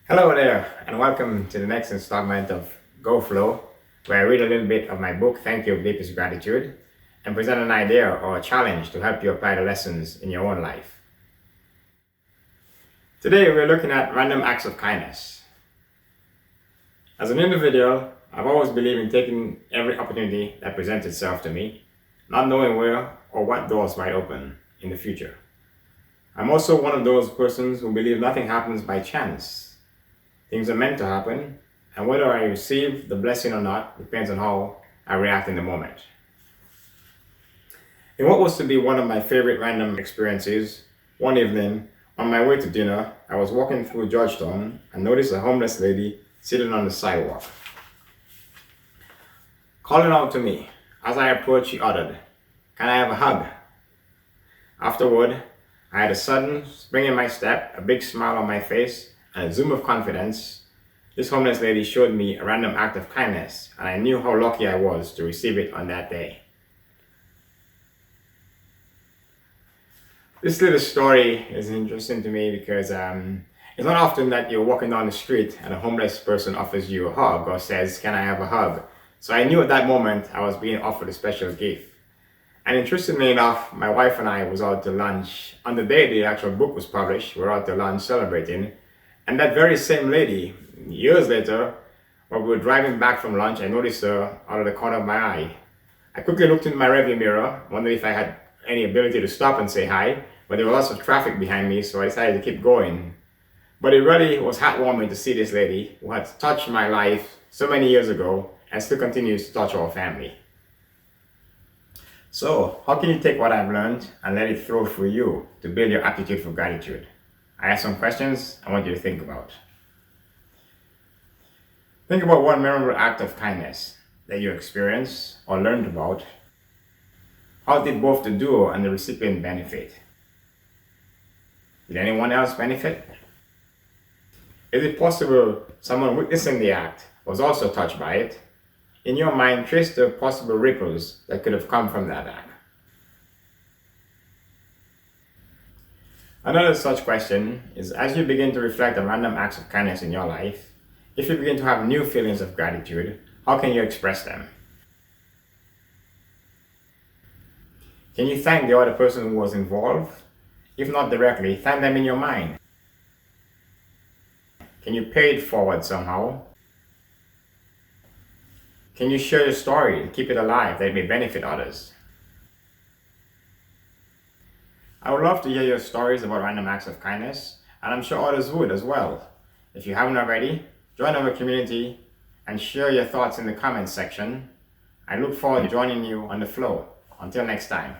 Hello there, and welcome to the next installment of Go Flow, where I read a little bit of my book, Thank You of Deepest Gratitude, and present an idea or a challenge to help you apply the lessons in your own life. Today, we're looking at random acts of kindness. As an individual, I've always believed in taking every opportunity that presents itself to me, not knowing where or what doors might open in the future. I'm also one of those persons who believe nothing happens by chance. Things are meant to happen, and whether I receive the blessing or not depends on how I react in the moment. In what was to be one of my favorite random experiences, one evening, on my way to dinner, I was walking through Georgetown and noticed a homeless lady sitting on the sidewalk. Calling out to me, as I approached, she uttered, "Can I have a hug?" Afterward, I had a sudden spring in my step, a big smile on my face, and a zoom of confidence. This homeless lady showed me a random act of kindness, and I knew how lucky I was to receive it on that day. This little story is interesting to me because it's not often that you're walking down the street and a homeless person offers you a hug or says, "Can I have a hug?" So I knew at that moment I was being offered a special gift. And interestingly enough, my wife and I was out to lunch. On the day the actual book was published, we were out to lunch celebrating. And that very same lady, years later, while we were driving back from lunch, I noticed her out of the corner of my eye. I quickly looked in my rearview mirror, wondering if I had any ability to stop and say hi, but there was lots of traffic behind me, so I decided to keep going. But it really was heartwarming to see this lady who had touched my life so many years ago and still continues to touch our family. So, how can you take what I've learned and let it flow through you to build your aptitude for gratitude? I have some questions I want you to think about. Think about one memorable act of kindness that you experienced or learned about. How did both the doer and the recipient benefit? Did anyone else benefit? Is it possible someone witnessing the act was also touched by it? In your mind, trace the possible ripples that could have come from that act. Another such question is, as you begin to reflect on random acts of kindness in your life, if you begin to have new feelings of gratitude, how can you express them? Can you thank the other person who was involved? If not directly, thank them in your mind. Can you pay it forward somehow? Can you share your story and keep it alive that it may benefit others? I would love to hear your stories about random acts of kindness, and I'm sure others would as well. If you haven't already, join our community and share your thoughts in the comments section. I look forward to joining you on the flow. Until next time.